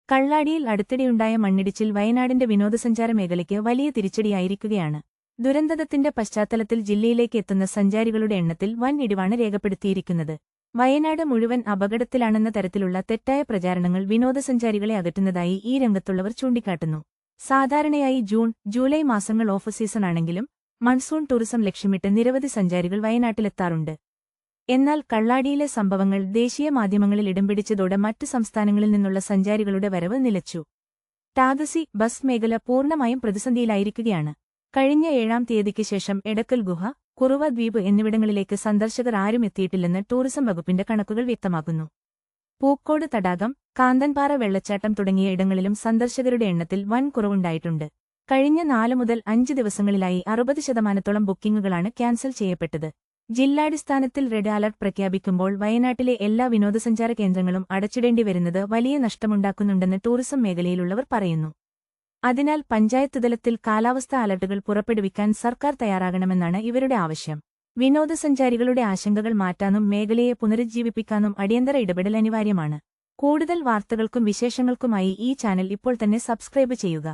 കള്ളാടിയിൽ അടുത്തിടെയുണ്ടായ മണ്ണിടിച്ചിൽ വയനാടിന്റെ വിനോദസഞ്ചാര മേഖലയ്ക്ക് വലിയ തിരിച്ചടിയായിരിക്കുകയാണ്. ദുരന്തത്തിന്റെ പശ്ചാത്തലത്തിൽ ജില്ലയിലേക്ക് എത്തുന്ന സഞ്ചാരികളുടെ എണ്ണത്തിൽ വൻ ഇടിവാണ് രേഖപ്പെടുത്തിയിരിക്കുന്നത്. വയനാട് മുഴുവൻ അപകടത്തിലാണെന്ന തരത്തിലുള്ള തെറ്റായ പ്രചാരണങ്ങൾ വിനോദസഞ്ചാരികളെ അകറ്റുന്നതായി ഈ രംഗത്തുള്ളവർ ചൂണ്ടിക്കാട്ടുന്നു. സാധാരണയായി ജൂൺ, ജൂലൈ മാസങ്ങൾ ഓഫ് സീസണാണെങ്കിലും മൺസൂൺ ടൂറിസം ലക്ഷ്യമിട്ട് നിരവധി സഞ്ചാരികൾ വയനാട്ടിലെത്താറുണ്ട്. എന്നാൽ കള്ളാടിയിലെ സംഭവങ്ങൾ ദേശീയ മാധ്യമങ്ങളിൽ ഇടം പിടിച്ചതോടെ മറ്റു സംസ്ഥാനങ്ങളിൽ നിന്നുള്ള സഞ്ചാരികളുടെ വരവ് നിലച്ചു. ടാക്സി, ബസ് മേഖല പൂർണ്ണമായും പ്രതിസന്ധിയിലായിരിക്കുകയാണ്. കഴിഞ്ഞ 7-ാം തീയതിക്ക് ശേഷം എടക്കൽ ഗുഹ, കുറുവ ദ്വീപ് എന്നിവിടങ്ങളിലേക്ക് സന്ദർശകർ ആരും എത്തിയിട്ടില്ലെന്ന് ടൂറിസം വകുപ്പിന്റെ കണക്കുകൾ വ്യക്തമാക്കുന്നു. പൂക്കോട് തടാകം, കാന്തൻപാറ വെള്ളച്ചാട്ടം തുടങ്ങിയ ഇടങ്ങളിലും സന്ദർശകരുടെ എണ്ണത്തിൽ വൻ കുറവുണ്ടായിട്ടുണ്ട്. കഴിഞ്ഞ 4 മുതൽ 5 ദിവസങ്ങളിലായി 60% ബുക്കിംഗുകളാണ് ക്യാൻസൽ ചെയ്യപ്പെട്ടത്. ജില്ലാടിസ്ഥാനത്തിൽ റെഡ് അലർട്ട് പ്രഖ്യാപിക്കുമ്പോൾ വയനാട്ടിലെ എല്ലാ വിനോദസഞ്ചാര കേന്ദ്രങ്ങളും അടച്ചിടേണ്ടി വരുന്നത് വലിയ നഷ്ടമുണ്ടാക്കുന്നുണ്ടെന്ന് ടൂറിസം മേഖലയിലുള്ളവർ പറയുന്നു. അതിനാൽ പഞ്ചായത്ത് തലത്തിൽ കാലാവസ്ഥാ അലർട്ടുകൾ പുറപ്പെടുവിക്കാൻ സർക്കാർ തയ്യാറാകണമെന്നാണ് ഇവരുടെ ആവശ്യം. വിനോദസഞ്ചാരികളുടെ ആശങ്കകൾ മാറ്റാനും മേഖലയെ പുനരുജ്ജീവിപ്പിക്കാനും അടിയന്തര ഇടപെടൽ അനിവാര്യമാണ്. കൂടുതൽ വാർത്തകൾക്കും വിശേഷങ്ങൾക്കുമായി ഈ ചാനൽ ഇപ്പോൾ തന്നെ സബ്സ്ക്രൈബ് ചെയ്യുക.